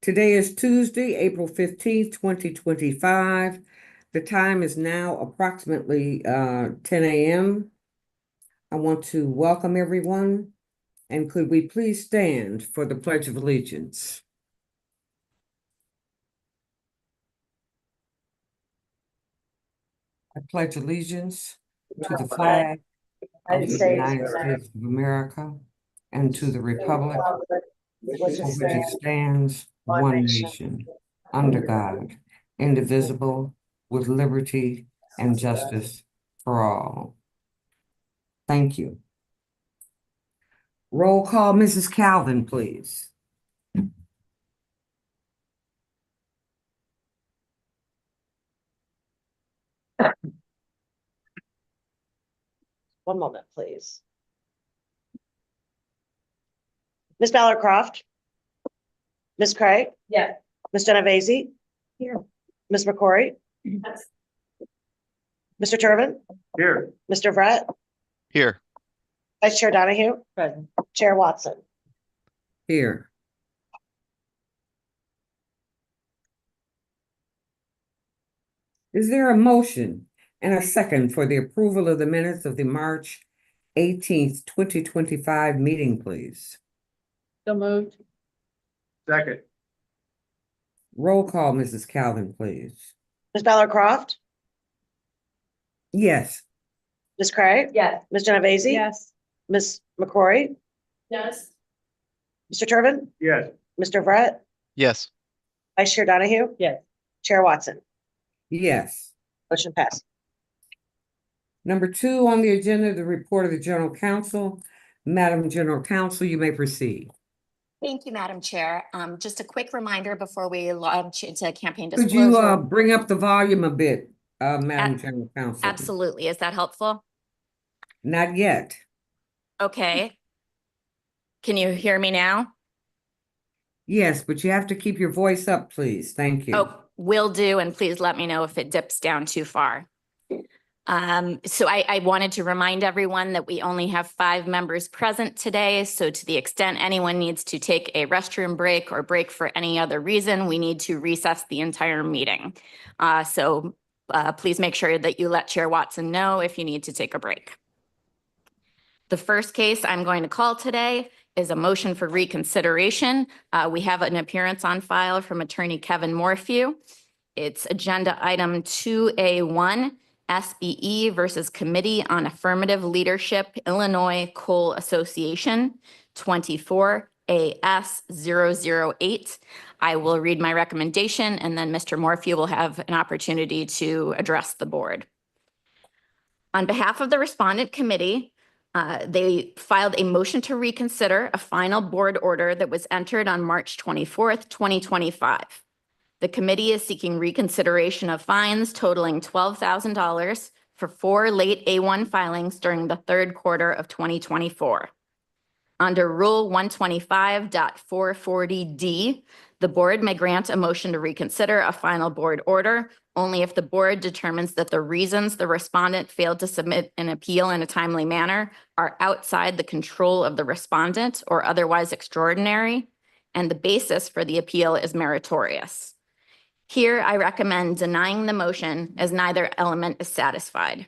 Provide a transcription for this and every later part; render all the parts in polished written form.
Today is Tuesday, April 15th, 2025. The time is now approximately 10 a.m. I want to welcome everyone, and could we please stand for the Pledge of Allegiance? I pledge allegiance to the flag of the United States of America and to the republic for which it stands, one nation, under God, indivisible, with liberty and justice for all. Thank you. Roll call, Mrs. Calvin, please. One moment, please. Ms. Ballard-Croft? Ms. Craig? Yes. Ms. Genovese? Here. Ms. McCory? Yes. Mr. Turbin? Here. Mr. Vrett? Here. Vice Chair Donahue? Present. Chair Watson? Here. Is there a motion and a second for the approval of the minutes of the March 18th, 2025 meeting, please? So moved. Second. Roll call, Mrs. Calvin, please. Ms. Ballard-Croft? Yes. Ms. Craig? Yes. Ms. Genovese? Yes. Ms. McCory? Yes. Mr. Turbin? Yes. Mr. Vrett? Yes. Vice Chair Donahue? Yes. Chair Watson? Yes. Motion passed. Number 2 on the agenda, the report of the General Counsel. Madam General Counsel, you may proceed. Thank you, Madam Chair. Just a quick reminder before we launch into campaign Could disclosure. you bring up the volume a bit, Madam General Counsel? Absolutely. Is that helpful? Not yet. Okay. Can you hear me now? Yes, but you have to keep your voice up, please. Thank you. Oh, will do. And please let me know if it dips down too far. So I wanted to remind everyone that we only have 5 members present today. So to the extent anyone needs to take a restroom break or break for any other reason, we need to recess the entire meeting. So please make sure that you let Chair Watson know if you need to take a break. The first case I'm going to call today is a motion for reconsideration. We have an appearance on file from Attorney Kevin Morphew. It's agenda item 2A1. SBE versus Committee on Affirmative Leadership, Illinois Coal Association, 24 AS 008. I will read my recommendation and then Mr. Morphew will have an opportunity to address the board. On behalf of the respondent committee, they filed a motion to reconsider a final board order that was entered on March 24th, 2025. The committee is seeking reconsideration of fines totaling $12,000 for 4 late A1 filings during the 3rd quarter of 2024. Under Rule 125.440D, the board may grant a motion to reconsider a final board order only if the board determines that the reasons the respondent failed to submit an appeal in a timely manner are outside the control of the respondent or otherwise extraordinary, and the basis for the appeal is meritorious. Here, I recommend denying the motion as neither element is satisfied.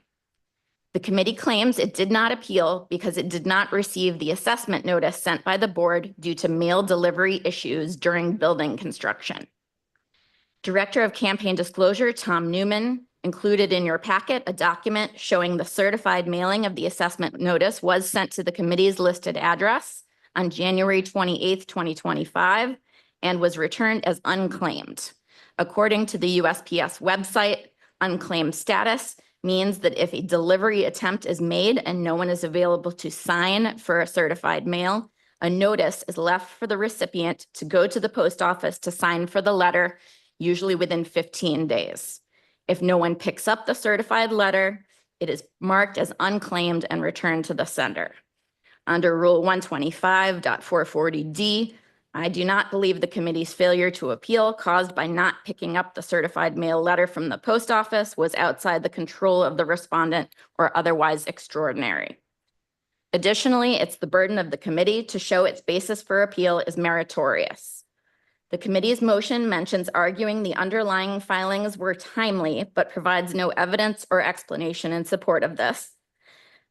The committee claims it did not appeal because it did not receive the assessment notice sent by the board due to mail delivery issues during building construction. Director of Campaign Disclosure, Tom Newman, included in your packet a document showing the certified mailing of the assessment notice was sent to the committee's listed address on January 28th, 2025, and was returned as unclaimed. According to the USPS website, unclaimed status means that if a delivery attempt is made and no one is available to sign for a certified mail, a notice is left for the recipient to go to the post office to sign for the letter, usually within 15 days. If no one picks up the certified letter, it is marked as unclaimed and returned to the sender. Under Rule 125.440D, I do not believe the committee's failure to appeal caused by not picking up the certified mail letter from the post office was outside the control of the respondent or otherwise extraordinary. Additionally, it's the burden of the committee to show its basis for appeal is meritorious. The committee's motion mentions arguing the underlying filings were timely, but provides no evidence or explanation in support of this.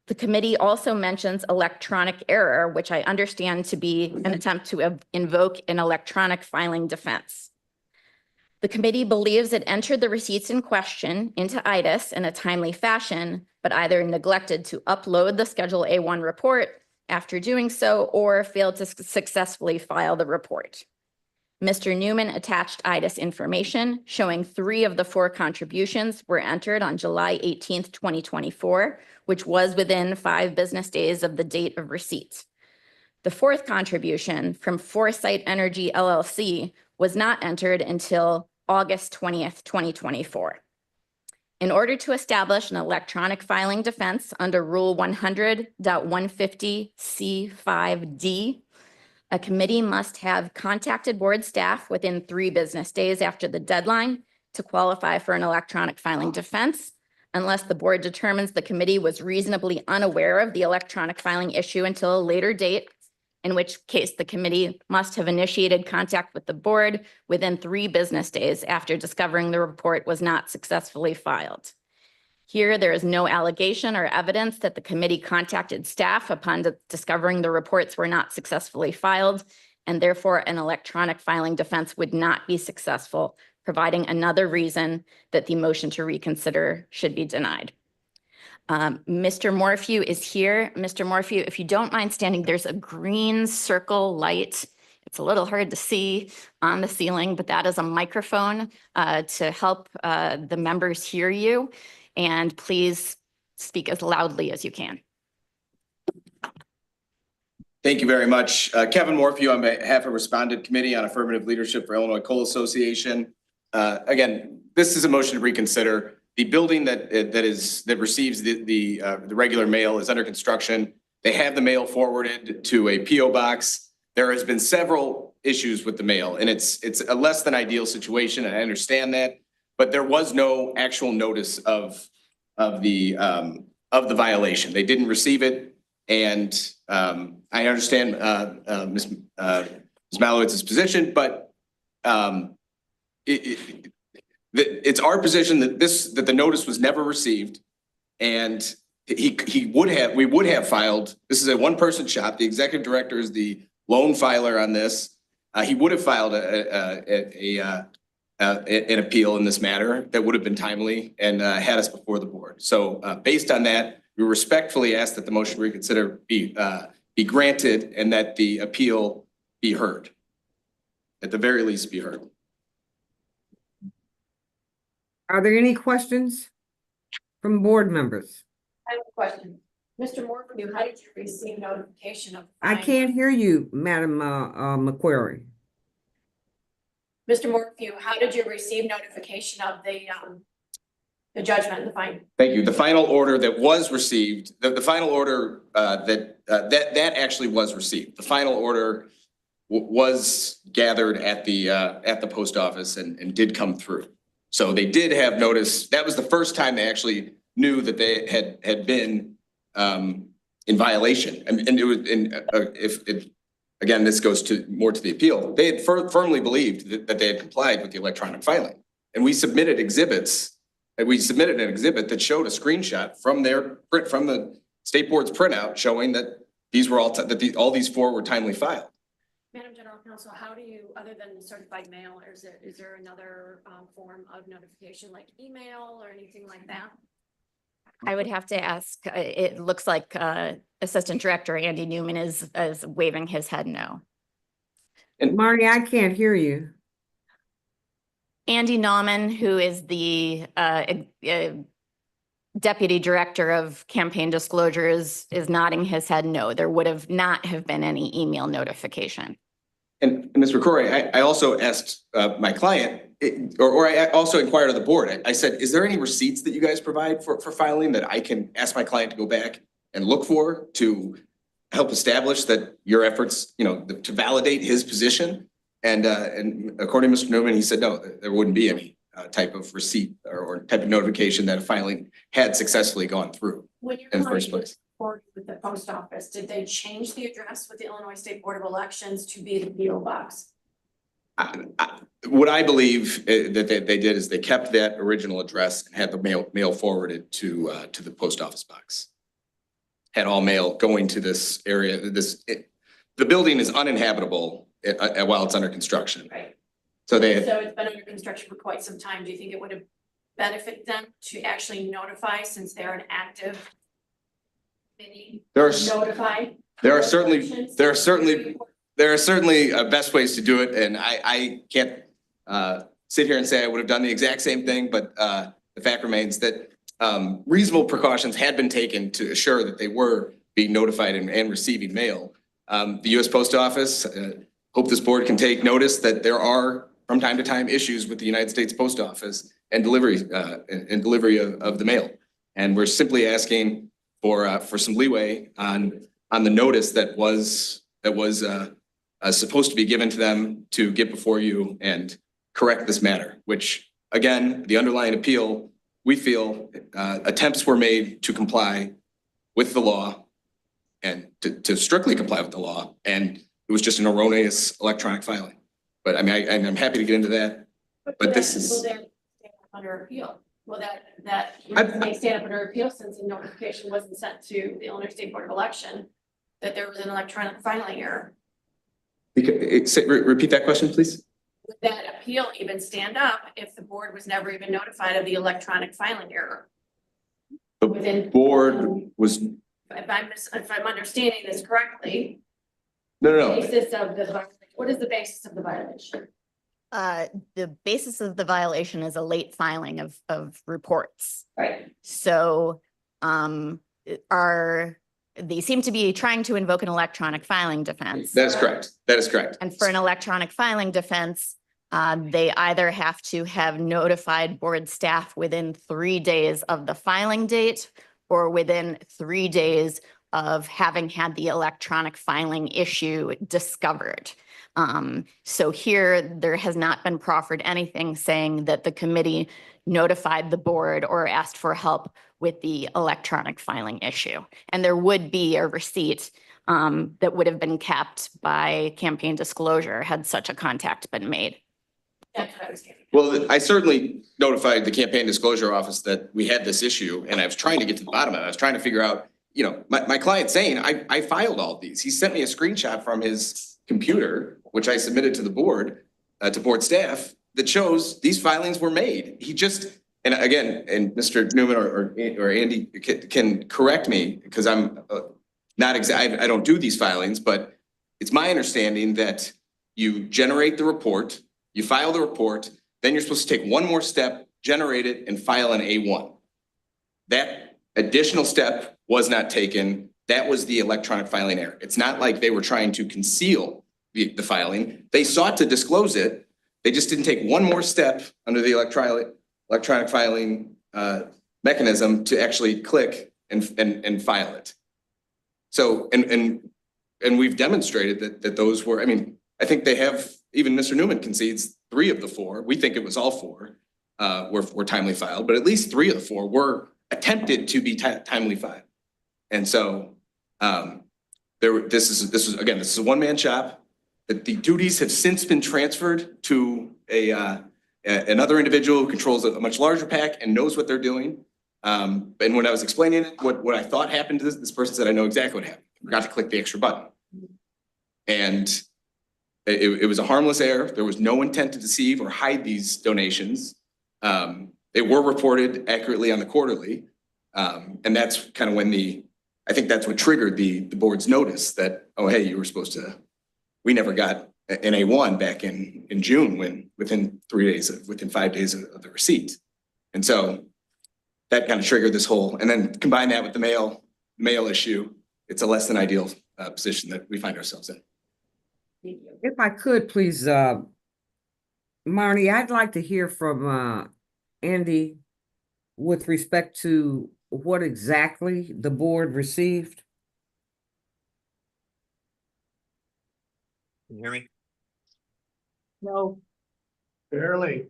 The committee also mentions electronic error, which I understand to be an attempt to invoke an electronic filing defense. The committee believes it entered the receipts in question into IDIS in a timely fashion, but either neglected to upload the Schedule A1 report after doing so, or failed to successfully file the report. Mr. Newman attached IDIS information showing 3 of the 4 contributions were entered on July 18th, 2024, which was within 5 business days of the date of receipt. The 4th contribution from Foresight Energy LLC was not entered until August 20th, 2024. In order to establish an electronic filing defense under Rule 100.150C5D, a committee must have contacted board staff within 3 business days after the deadline to qualify for an electronic filing defense, unless the board determines the committee was reasonably unaware of the electronic filing issue until a later date, in which case the committee must have initiated contact with the board within 3 business days after discovering the report was not successfully filed. Here, there is no allegation or evidence that the committee contacted staff upon discovering the reports were not successfully filed, and therefore an electronic filing defense would not be successful, providing another reason that the motion to reconsider should be denied. Mr. Morphew is here. Mr. Morphew, if you don't mind standing, there's a green circle light. It's a little hard to see on the ceiling, but that is a microphone to help the members hear you. And please speak as loudly as you can. Thank you very much. Kevin Morphew on behalf of Respondent Committee on Affirmative Leadership for Illinois Coal Association. Again, this is a motion to reconsider. The building that receives the regular mail is under construction. They have the mail forwarded to a PO box. There has been several issues with the mail, and it's a less than ideal situation, and I understand that. But there was no actual notice of the violation. They didn't receive it, and I understand Ms. Malowitz's position, but it's our position that the notice was never received, and we would have filed. This is a one-person shop. The executive director is the lone filer on this. He would have filed an appeal in this matter that would have been timely and had us before the board. So based on that, we respectfully ask that the motion to reconsider be granted and that the appeal be heard. At the very least, be heard. Are there any questions from board members? I have a question. Mr. Morphew, how did you receive notification of? I can't hear you, Madam McQuarrie. Mr. Morphew, how did you receive notification of the judgment, the fine? Thank you. The final order that was received, the final order that actually was received. The final order was gathered at the post office and did come through. So they did have notice. That was the first time they actually knew that they had been in violation. And it was again, this goes more to the appeal. They had firmly believed that they had complied with the electronic filing, and we submitted exhibits. And we submitted an exhibit that showed a screenshot from the state board's printout showing that these were all these 4 were timely filed. Madam General Counsel, how do you, other than certified mail, or is there another form of notification like email or anything like that? I would have to ask. It looks like Assistant Director Andy Newman is waving his head no. And Marty, I can't hear you. Andy Nauman, who is the Deputy Director of Campaign Disclosures, is nodding his head no. There would not have been any email notification. And Ms. McCrory, I also asked my client, or I also inquired of the board. I said, is there any receipts that you guys provide for filing that I can ask my client to go back and look for to help establish that your efforts, to validate his position? And according to Mr. Newman, he said, no, there wouldn't be any type of receipt or type of notification that a filing had successfully gone through in the first place. With the post office, did they change the address with the Illinois State Board of Elections to be the PO box? What I believe that they did is they kept that original address and had the mail forwarded to the post office box. Had all mail going to this area. The building is uninhabitable while it's under construction. Right. So they, So it's been under construction for quite some time. Do you think it would have benefited them to actually notify since they're an active committee? there are Notify? certainly best ways to do it, and I can't sit here and say I would have done the exact same thing, but the fact remains that reasonable precautions had been taken to assure that they were being notified and receiving mail. The US Post Office, hope this board can take notice that there are from time to time issues with the United States Post Office and delivery of the mail. And we're simply asking for some leeway on the notice that was supposed to be given to them to get before you and correct this matter, which again, the underlying appeal, we feel attempts were made to comply with the law and to strictly comply with the law. And it was just an erroneous electronic filing. But I mean, I'm happy to get into that. But this is. Will that stand up under appeal? Will that may stand up under appeal since the notification wasn't sent to the Illinois State Board of Election that there was an electronic filing error? Repeat that question, please. Would that appeal even stand up if the board was never even notified of the electronic filing error? The board was. If I'm understanding this correctly. No. What is the basis of the violation? The basis of the violation is a late filing of reports. Right. So, they seem to be trying to invoke an electronic filing defense. That is correct. That is correct. And for an electronic filing defense, they either have to have notified board staff within 3 days of the filing date or within 3 days of having had the electronic filing issue discovered. So here, there has not been proffered anything saying that the committee notified the board or asked for help with the electronic filing issue. And there would be a receipt that would have been kept by campaign disclosure had such a contact been made. That's what I was getting. Well, I certainly notified the campaign disclosure office that we had this issue and I was trying to get to the bottom of it. I was trying to figure out, you know, my client's saying, I filed all of these. He sent me a screenshot from his computer, which I submitted to the board, to board staff, that shows these filings were made. He just, and again, and Mr. Newman or Andy can correct me because I'm not exact, I don't do these filings, but it's my understanding that you generate the report, you file the report, then you're supposed to take one more step, generate it and file an A1. That additional step was not taken. That was the electronic filing error. It's not like they were trying to conceal the filing. They sought to disclose it. They just didn't take one more step under the electronic filing mechanism to actually click and file it. So, and we've demonstrated that those were, I mean, I think they have, even Mr. Newman concedes 3 of the 4. We think it was all 4 were timely filed, but at least 3 of the 4 were attempted to be timely filed. And so this is a one-man shop. That the duties have since been transferred to another individual who controls a much larger PAC and knows what they're doing. And when I was explaining it, what I thought happened to this person said, I know exactly what happened. I forgot to click the extra button. And it was a harmless error. There was no intent to deceive or hide these donations. They were reported accurately on the quarterly. And that's kind of when I think that's what triggered the board's notice that, oh, hey, you were supposed to, we never got an A1 back in June when within 5 days of the receipt. And so that kind of triggered this whole, and then combine that with the mail issue, it's a less than ideal position that we find ourselves in. If I could, please, Marnie, I'd like to hear from Andy with respect to what exactly the board received. Can you hear me? No. Barely.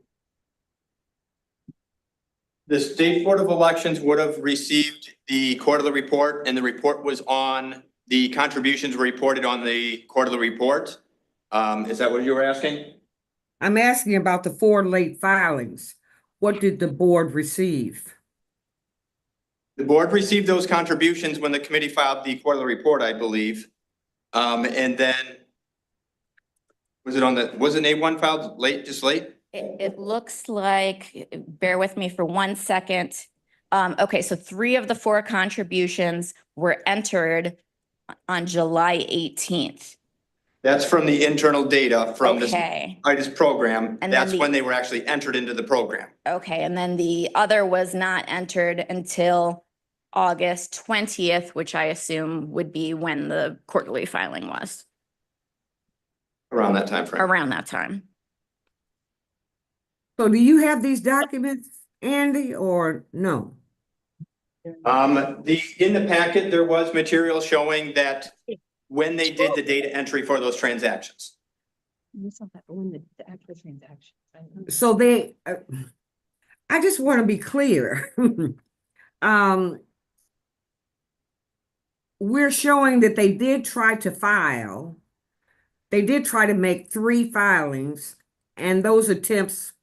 The State Board of Elections would have received the quarterly report and the report was on, the contributions were reported on the quarterly report. Is that what you were asking? I'm asking about the 4 late filings. What did the board receive? The board received those contributions when the committee filed the quarterly report, I believe. And then wasn't A1 filed late, just late? It looks like, bear with me for 1 second. Okay, so 3 of the 4 contributions were entered on July 18th. That's from the internal data from this Okay, IDIS program. And then That's the- when they were actually entered into the program. okay, and then the other was not entered until August 20th, which I assume would be when the quarterly filing was, Around that time frame. around that time. So do you have these documents, Andy, or no? In the packet, there was material showing that when they did the data entry for those transactions. It's not that one, the actual transaction. So they, I just want to be clear. We're showing that they did try to file. They did try to make 3 filings, and those attempts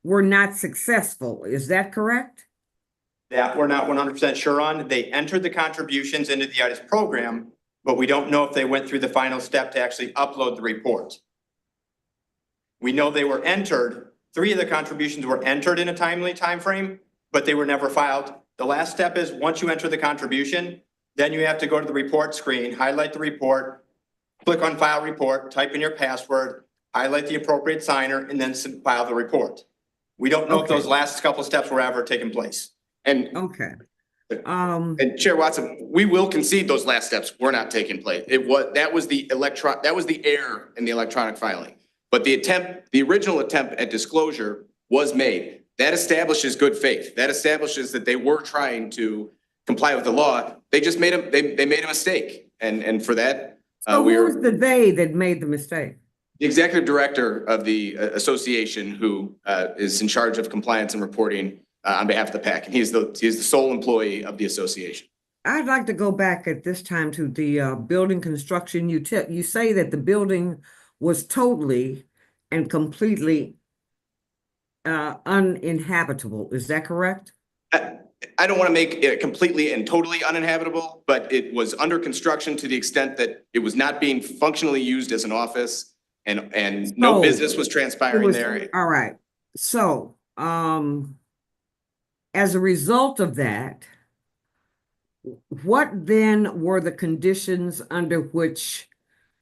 were not successful. Is that correct? That we're not 100% sure on. They entered the contributions into the IDIS program, but we don't know if they went through the final step to actually upload the report. We know they were entered. 3 of the contributions were entered in a timely timeframe, but they were never filed. The last step is once you enter the contribution, then you have to go to the report screen, highlight the report, click on file report, type in your password, highlight the appropriate signer, and then file the report. We don't know if Okay. those last couple steps were ever taken place. And, Okay. and Chair Watson, we will concede those last steps were not taking place. That was the error in the electronic filing. But the original attempt at disclosure was made. That establishes good faith. That establishes that they were trying to comply with the law. They just made they made a mistake. And for that, So we who's are the they that made the mistake? the executive director of the association who is in charge of compliance and reporting on behalf of the PAC. And he's the sole employee of the association. I'd like to go back at this time to the building construction. You say that the building was totally and completely uninhabitable. Is that correct? I don't want to make it completely and totally uninhabitable, but it was under construction to the extent that it was not being functionally used as an office and no So, business was It transpiring was- there. All right. So, as a result of that, what then were the conditions under which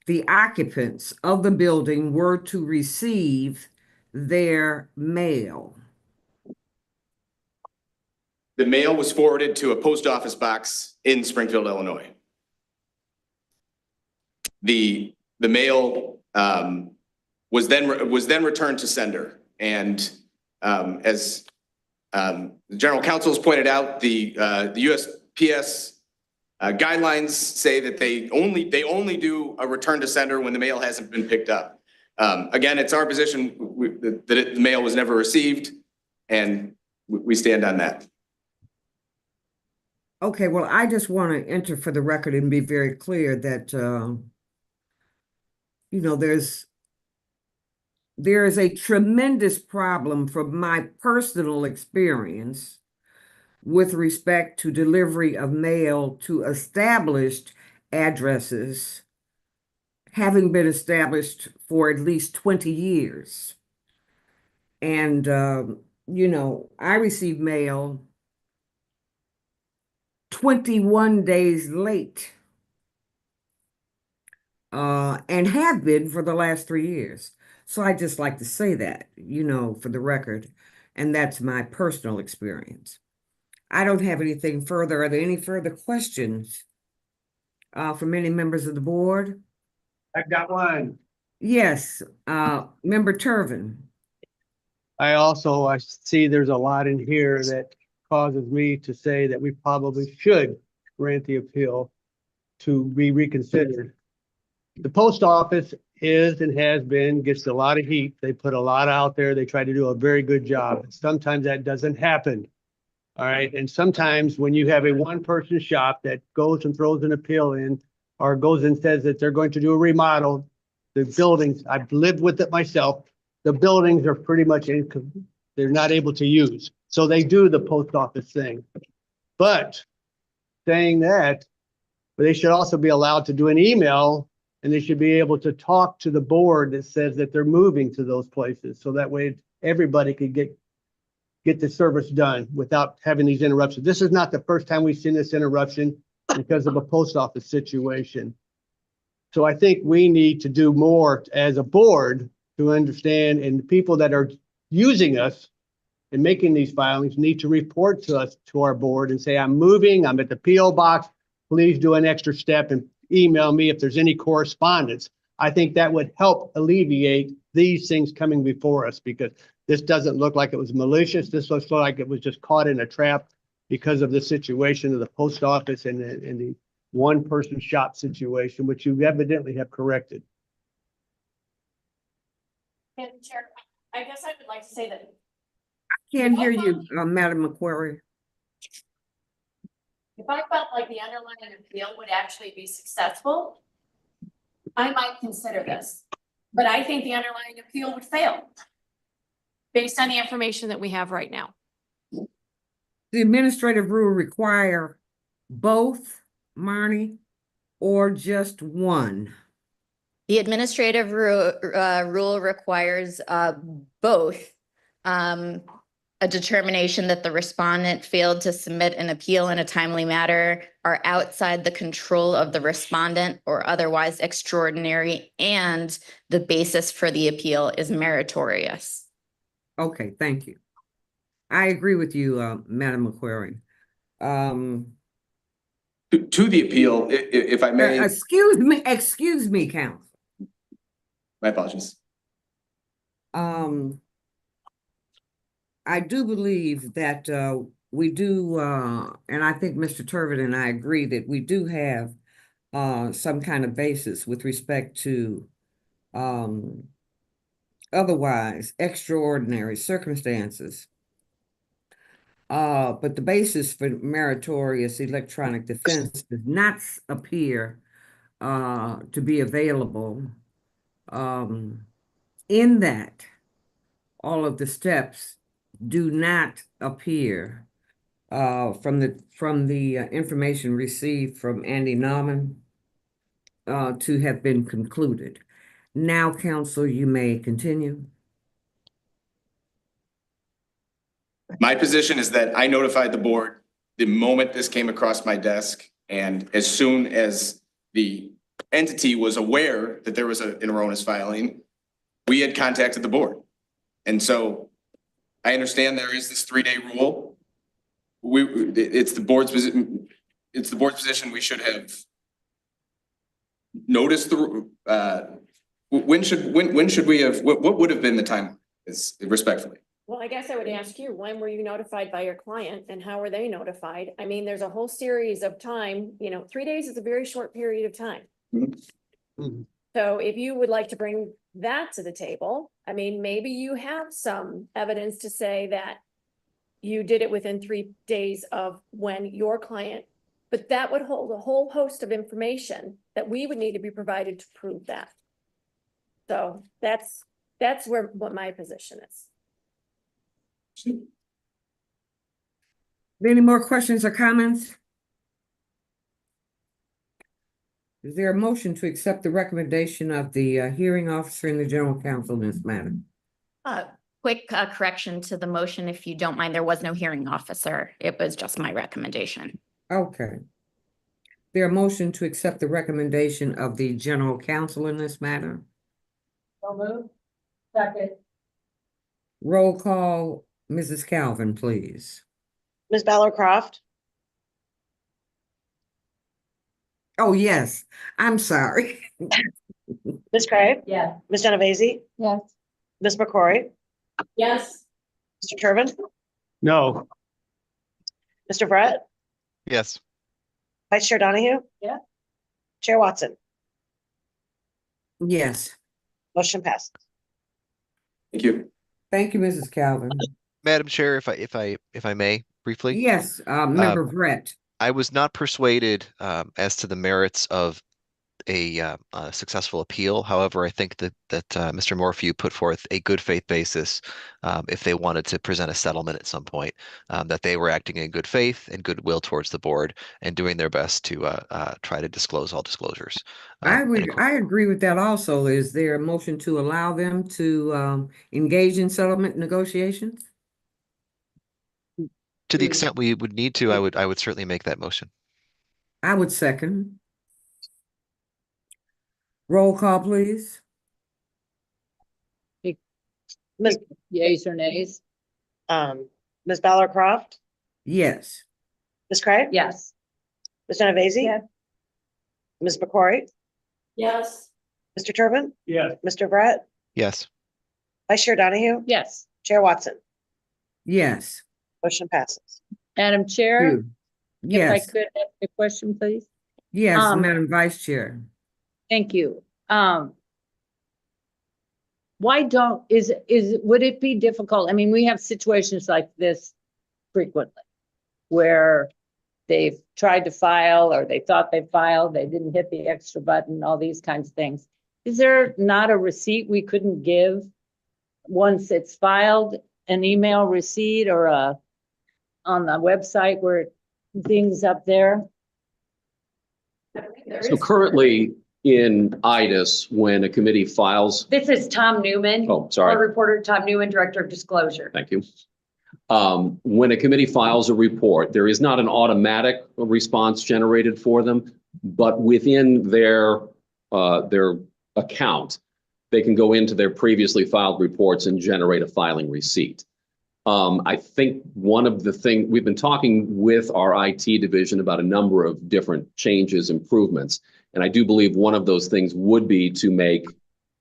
the occupants of the building were to receive their mail? The mail was forwarded to a post office box in Springfield, Illinois. The mail was then returned to sender. And as the general counsel has pointed out, the USPS guidelines say that they only do a return to sender when the mail hasn't been picked up. Again, it's our position that the mail was never received, and we stand on that. Okay, well, I just want to enter for the record and be very clear that, there is a tremendous problem from my personal experience with respect to delivery of mail to established addresses, having been established for at least 20 years. And, I received mail 21 days late, and have been for the last 3 years. So I just like to say that, for the record, and that's my personal experience. I don't have anything further. Are there any further questions from any members of the board? I've got one. Yes, Member Turvin. I see there's a lot in here that causes me to say that we probably should grant the appeal to be reconsidered. The post office is and has been, gets a lot of heat. They put a lot out there. They try to do a very good job. Sometimes that doesn't happen. All right. And sometimes when you have a one-person shop that goes and throws an appeal in or goes and says that they're going to do a remodel, the buildings, I've lived with it myself. the buildings are pretty much they're not able to use. So they do the post office thing. But saying that, they should also be allowed to do an email, and they should be able to talk to the board that says that they're moving to those places. So that way everybody could get the service done without having these interruptions. This is not the first time we've seen this interruption because of a post office situation. So I think we need to do more as a board to understand, and the people that are using us and making these filings need to report to us, to our board, and say, I'm moving, I'm at the PO box, please do an extra step and email me if there's any correspondence. I think that would help alleviate these things coming before us, because this doesn't look like it was malicious. This looks like it was just caught in a trap because of the situation of the post office and the one-person shop situation, which you evidently have corrected. And Chair, I guess I would like to say that Can't hear you, Madam McQuarrie. if I felt like the underlying appeal would actually be successful, I might consider this, but I think the underlying appeal would fail based on the information that we have right now. The administrative rule require both, Marnie, or just one? The administrative rule requires both. A determination that the respondent failed to submit an appeal in a timely manner, are outside the control of the respondent or otherwise extraordinary, and the basis for the appeal is meritorious. Okay, thank you. I agree with you, Madam McQuarrie. To the appeal, if I may, Excuse me, counsel. my apologies. I do believe that we do, and I think Mr. Turvin and I agree that we do have some kind of basis with respect to otherwise extraordinary circumstances. But the basis for meritorious electronic defense does not appear to be available in that all of the steps do not appear from the information received from Andy Nauman to have been concluded. Now, counsel, you may continue. My position is that I notified the board the moment this came across my desk, and as soon as the entity was aware that there was an erroneous filing, we had contacted the board. And so I understand there is this 3-day rule. It's the board's position. It's the board's position. We should have noticed the. When should we have? What would have been the time? Is respectfully. Well, I guess I would ask you, when were you notified by your client and how were they notified? I mean, there's a whole series of time, 3 days is a very short period of time. Mhm. So if you would like to bring that to the table, I mean, maybe you have some evidence to say that you did it within 3 days of when your client, but that would hold a whole host of information that we would need to be provided to prove that. So that's what my position is. Any more questions or comments? Is there a motion to accept the recommendation of the hearing officer and the general counsel in this matter? Quick correction to the motion, if you don't mind, there was no hearing officer. It was just my recommendation. Okay. There a motion to accept the recommendation of the general counsel in this matter? So moved. Second. Roll call, Mrs. Calvin, please. Ms. Ballard-Croft, Oh, yes, I'm sorry. Ms. Craig, Yeah. Ms. Genovese, Yes. Ms. McCrory, Yes. Mr. Turbin, No, Mr. Brett, Yes. Vice Chair Donahue. Yeah. Chair Watson, Yes, motion passed. Thank you. thank you, Mrs. Calvin. Madam Chair, if I may briefly. Yes, Member Brett. I was not persuaded as to the merits of a successful appeal. However, I think that Mr. Morphew put forth a good faith basis if they wanted to present a settlement at some point, that they were acting in good faith and goodwill towards the board and doing their best to try to disclose all disclosures. I agree with that also. Is there a motion to allow them to engage in settlement negotiations? To the extent we would need to, I would certainly make that motion. I would second. Roll call, please. Ms. Yeas or nays? Ms. Ballard Croft, Yes. Ms. Craig? Yes. Ms. Genovese? Yes. Ms. McCory? Yes. Mr. Turbin? Yes. Mr. Brett? Yes. Vice Chair Donahue? Yes. Chair Watson? Yes. Motion passes. Madam Chair, You. if I Yes. could ask a question, please? Yes, Um, Madam Vice Chair. Thank you. Why don't, would it be difficult? I mean, we have situations like this frequently where they've tried to file or they thought they filed, they didn't hit the extra button, all these kinds of things. Is there not a receipt we couldn't give once it's filed, an email receipt or on the website where things up there? So currently in IDIS, when a committee files, This is Tom Newman. oh, sorry, Our reporter, Tom Newman, Director of Disclosure. thank you. When a committee files a report, there is not an automatic response generated for them, but within their account, they can go into their previously filed reports and generate a filing receipt. I think one of the things, we've been talking with our IT division about a number of different changes, improvements. And I do believe one of those things would be to make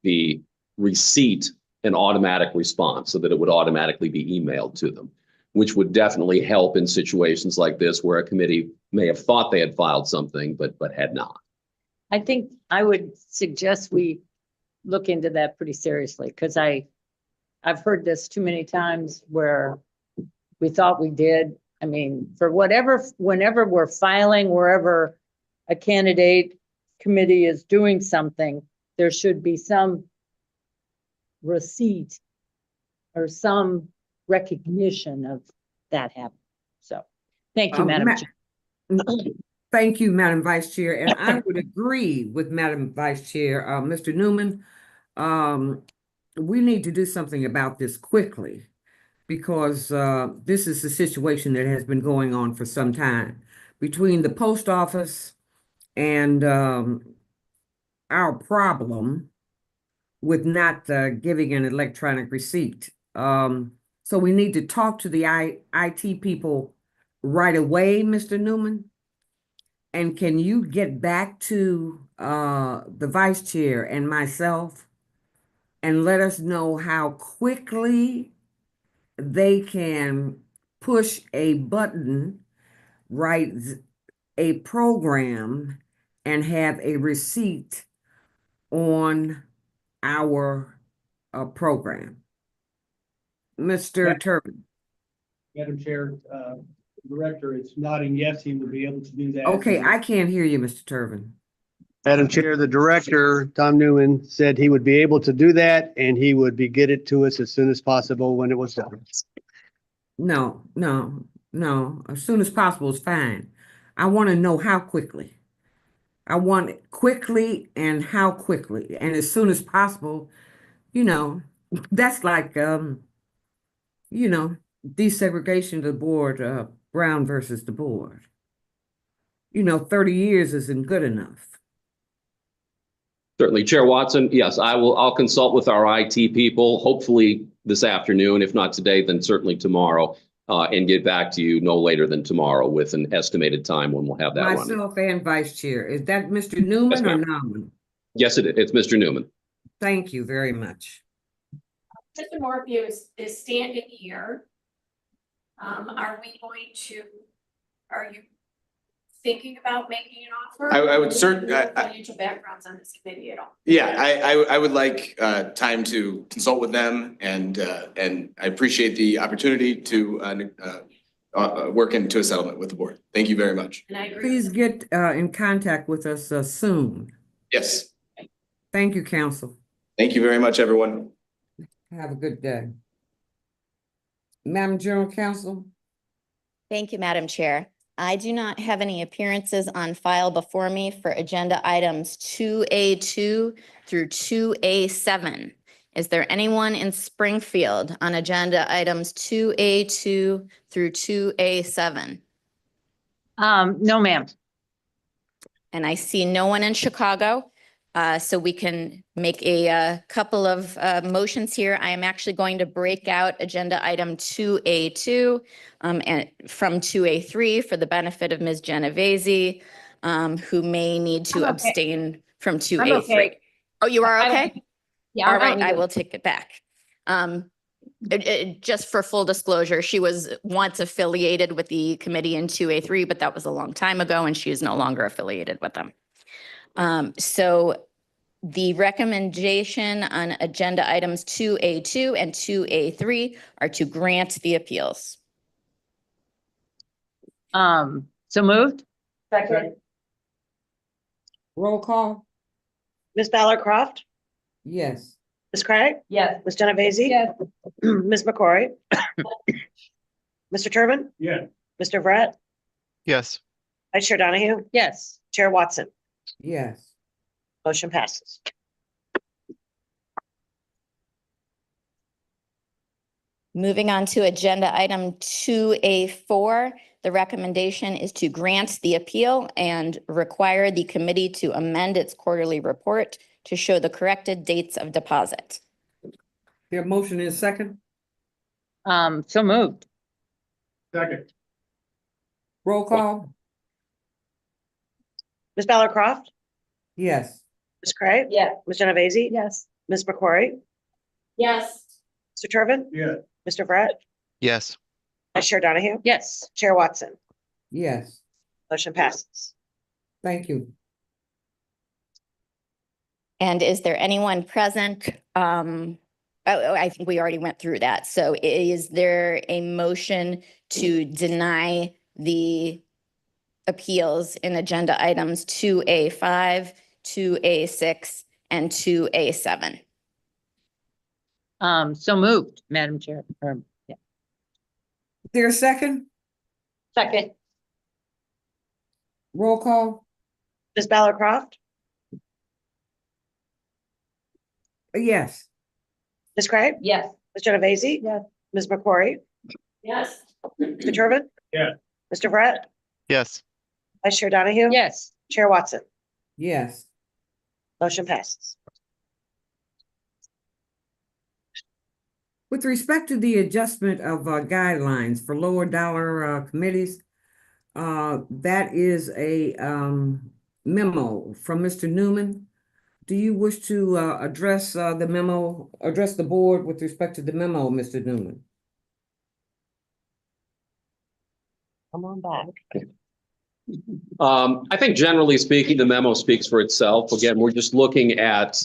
the receipt an automatic response so that it would automatically be emailed to them, which would definitely help in situations like this where a committee may have thought they had filed something, but had not. I think I would suggest we look into that pretty seriously because I've heard this too many times where we thought we did. I mean, for whatever, whenever we're filing, wherever a candidate committee is doing something, there should be some receipt or some recognition of that happening. So, thank you, Madam Chair. Thank you, Madam Vice Chair, and I would agree with Madam Vice Chair, Mr. Newman. We need to do something about this quickly because this is a situation that has been going on for some time between the post office and our problem with not giving an electronic receipt. So we need to talk to the IT people right away, Mr. Newman. And can you get back to the vice chair and myself and let us know how quickly they can push a button, write a program, and have a receipt on our program? Mr. Turbin. Madam Chair, Director is nodding yes, he would be able to do that. Okay, I can't hear you, Mr. Turbin. Madam Chair, the Director, Tom Newman, said he would be able to do that and he would get it to us as soon as possible when it was done. No. As soon as possible is fine. I want to know how quickly. I want it quickly and how quickly. And as soon as possible, that's like, desegregation of the board, Brown versus the board. 30 years isn't good enough. Certainly, Chair Watson, yes, I'll consult with our IT people, hopefully this afternoon. If not today, then certainly tomorrow, and get back to you no later than tomorrow with an estimated time when we'll have that running. Myself and Vice Chair. Is that Mr. Newman or Nauman? Yes, it's Mr. Newman. Thank you very much. Mr. Morphew is standing here. Are you thinking about making an offer? I would certainly. Financial backgrounds on this committee at all? Yeah, I would like time to consult with them and I appreciate the opportunity to work into a settlement with the board. Thank you very much. And I agree. Please get in contact with us soon. Yes. Thank you, council. Thank you very much, everyone. Have a good day. Madam General Counsel? Thank you, Madam Chair. I do not have any appearances on file before me for agenda items 2A2 through 2A7. Is there anyone in Springfield on agenda items 2A2 through 2A7? No, ma'am. And I see no one in Chicago. So we can make a couple of motions here. I am actually going to break out agenda item 2A2 and from 2A3 for the benefit of Ms. Genovese, who may need to I'm okay. abstain from I'm 2A3. okay. Oh, you are I don't- okay? Yeah. All I don't right, I need will take it back. Just for full disclosure, she was once affiliated with the committee in 2A3, but that was a long time ago and she is no longer affiliated with them. So the recommendation on agenda items 2A2 and 2A3 are to grant the appeals. So moved? Second. Roll call? Ms. Ballard Croft, Yes. Ms. Craig, Yes. Ms. Genovese. Yes. Ms. McCory. Mr. Turbin, Yeah. Mr. Brett, Yes. Vice Chair Donahue, Yes. Chair Watson. Yes. Motion passes. Moving on to agenda item 2A4, the recommendation is to grant the appeal and require the committee to amend its quarterly report to show the corrected dates of deposit. Your motion is second? So moved. Second. Roll call? Ms. Ballard Croft, Yes. Ms. Craig. Yes. Ms. Genovese. Yes. Ms. McCory, Yes. Mr. Turbin, Yeah. Mr. Brett, Yes. Vice Chair Donahue, Yes. Chair Watson. Yes. Motion passes. Thank you. And is there anyone present? I think we already went through that. So is there a motion to deny the appeals in agenda items 2A5, 2A6, and 2A7? So moved, Madam Chair. Yeah. There a second? Second. Roll call? Ms. Ballard Croft, Yes. Ms. Craig, Yes. Ms. Genovese. Yes. Ms. McCory, Yes. Mr. Turbin. Yeah. Mr. Brett, Yes. Vice Chair Donahue. Yes. Chair Watson. Yes. Motion passes. With respect to the adjustment of guidelines for lower dollar committees, that is a memo from Mr. Newman. Do you wish to address the memo, address the board with respect to the memo, Mr. Newman? Come on back. I think generally speaking, the memo speaks for itself. Again, we're just looking at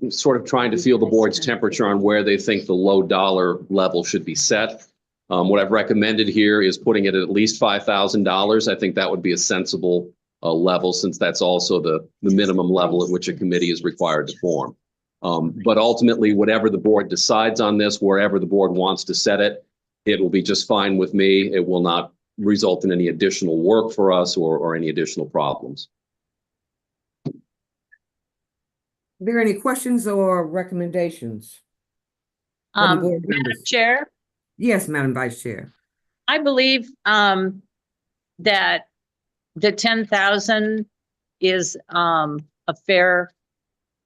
sort of trying to feel the board's temperature on where they think the low dollar level should be set. What I've recommended here is putting it at least $5,000. I think that would be a sensible level, since that's also the minimum level at which a committee is required to form. But ultimately, whatever the board decides on this, wherever the board wants to set it, it will be just fine with me. It will not result in any additional work for us or any additional problems. Are there any questions or recommendations? from board Madam members? Chair, Yes, Madam Vice Chair. I believe that the 10,000 is a fair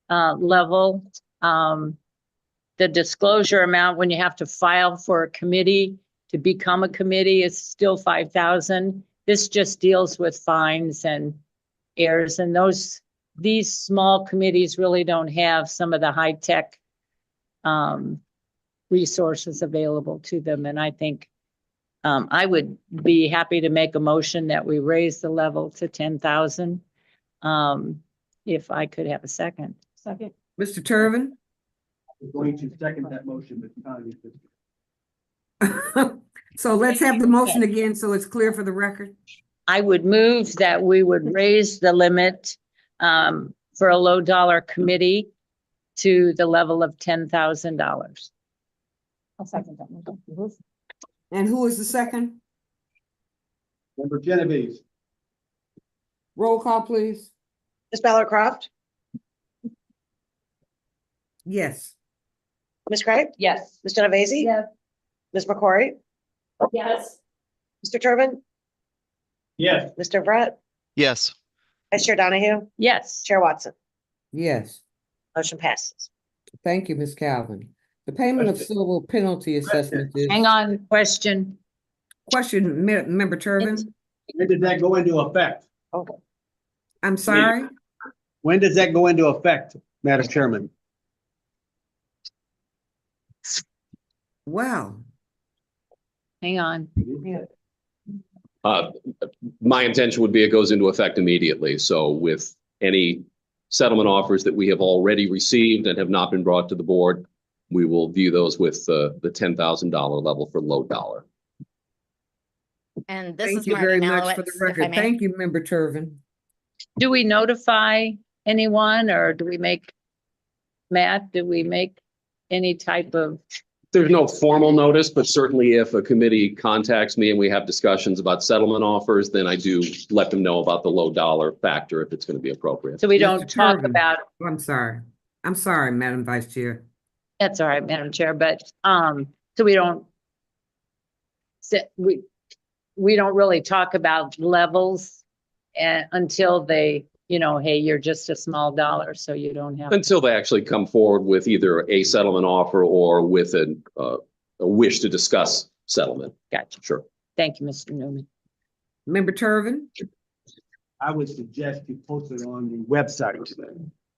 level. The disclosure amount when you have to file for a committee to become a committee is still 5,000. This just deals with fines and errors, and these small committees really don't have some of the high-tech resources available to them. And I think I would be happy to make a motion that we raise the level to 10,000. If I could have a second. Second. Mr. Turbin? I'm going to second that motion, but Connie. So let's have the motion again so it's clear for the record. I would move that we would raise the limit for a low dollar committee to the level of $10,000. I'll second that motion. And who is the second? Member Genovese. Roll call, please. Ms. Ballard Croft, Yes. Ms. Craig, Yes. Ms. Genovese, Yes. Ms. McCrory, Yes. Mr. Turbin, Yes. Mr. Brett, Yes. Vice Chair Donahue, Yes, Chair Watson. Yes. Motion passes. Thank you, Ms. Calvin. The payment of civil penalty assessment is. hang on, question. Question, Member Turbin? When did that go into effect? I'm sorry? When does that go into effect, Madam Chairman? Wow. Hang on. My intention would be it goes into effect immediately. So with any settlement offers that we have already received and have not been brought to the board, we will view those with the $10,000 level for low dollar. And this Thank is you very Marty much for the Malowitz, if I record. may. Thank you, Member Turbin. Do we notify anyone or do we make, Matt, do we make any type of, There's no formal notice, but certainly if a committee contacts me and we have discussions about settlement offers, then I do let them know about the low dollar factor if it's going to be appropriate. so we Mr. don't talk Turbin. about, Oh, I'm sorry. I'm sorry, Madam Vice Chair. that's all right, Madam Chair, but, so we don't we don't really talk about levels until they, hey, you're just a small dollar, so you don't have. Until they actually come forward with either a settlement offer or with a wish to discuss settlement. Gotcha. Sure. Thank you, Mr. Newman. Member Turbin? I would suggest you post it on the website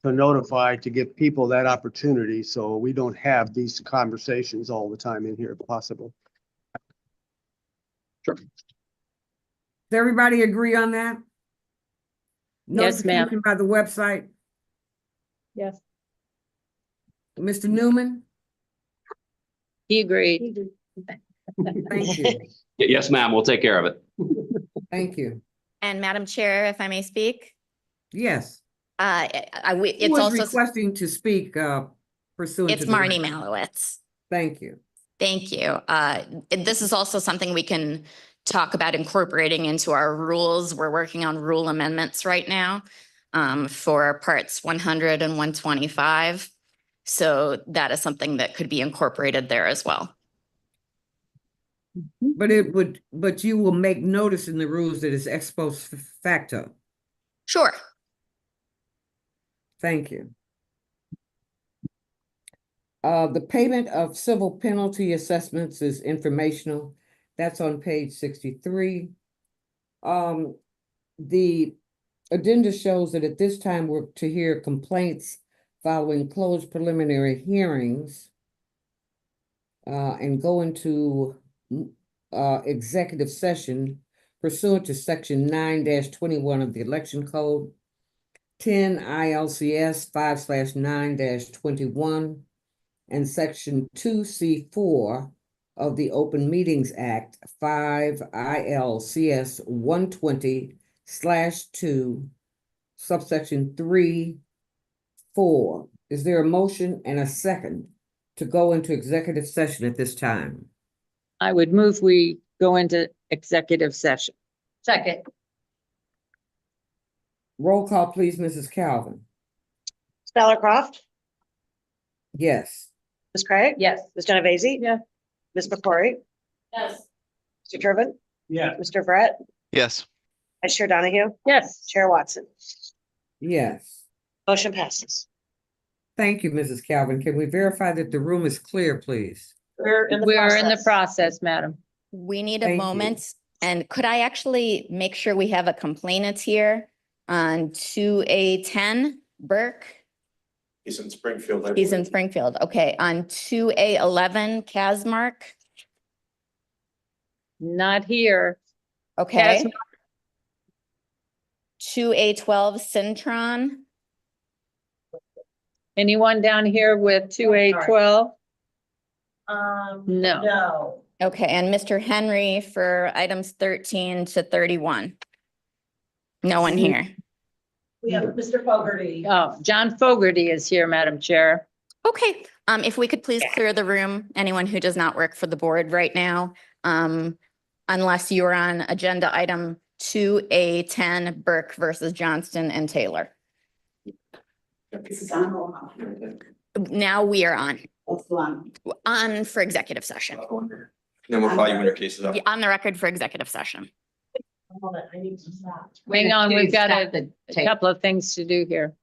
to notify, to give people that opportunity, so we don't have these conversations all the time in here if possible. Sure. Does everybody agree on that? Yes, ma'am. Notification by the website? Yes. Mr. Newman? He agreed. Thank you. Yes, ma'am. We'll take care of it. Thank you. And Madam Chair, if I may speak, Yes. it's Who is also, requesting to speak pursuant to it's the Marnie record? Malowitz. Thank you. Thank you. This is also something we can talk about incorporating into our rules. We're working on rule amendments right now for parts 100 and 125. So that is something that could be incorporated there as well. But you will make notice in the rules that it's ex post facto. Sure. Thank you. The payment of civil penalty assessments is informational. That's on page 63. The addenda shows that at this time we're to hear complaints following closed preliminary hearings and go into executive session pursuant to section 9-21 of the election code, 10 ILCS 5/9-21, and section 2C4 of the Open Meetings Act 5 ILCS 120/2, subsection 3(4). Is there a motion and a second to go into executive session at this time? I would move we go into executive session. Second. Roll call, please, Mrs. Calvin. Ms. Ballard Croft, Yes. Ms. Craig, Yes. Ms. Genovese, Yeah. Ms. McCrory, Yes. Mr. Turbin, Yeah. Mr. Brett, Yes. Vice Chair Donahue, Yes. Chair Watson. Yes. Motion passes. Thank you, Mrs. Calvin. Can we verify that the room is clear, please? We're in the We're in the process. process, madam. We need a Thank you. moment. And could I actually make sure we have a complainant here on 2A10, Burke? He's in Springfield. He's in Springfield. Okay, on 2A11, Casmark. Not here. Okay. Casmark. 2A12, Cintron. Anyone down here with 2A12? No. No. Okay, and Mr. Henry for items 13 to 31. No one here. We have Mr. Fogarty. John Fogarty is here, Madam Chair. Okay, if we could please clear the room, anyone who does not work for the board right now. Unless you're on agenda item 2A10, Burke versus Johnston and Taylor. Now we are on for executive session. Then we'll call you when your case is up. On the record for executive session. Hang on, we've got a couple of things to do here.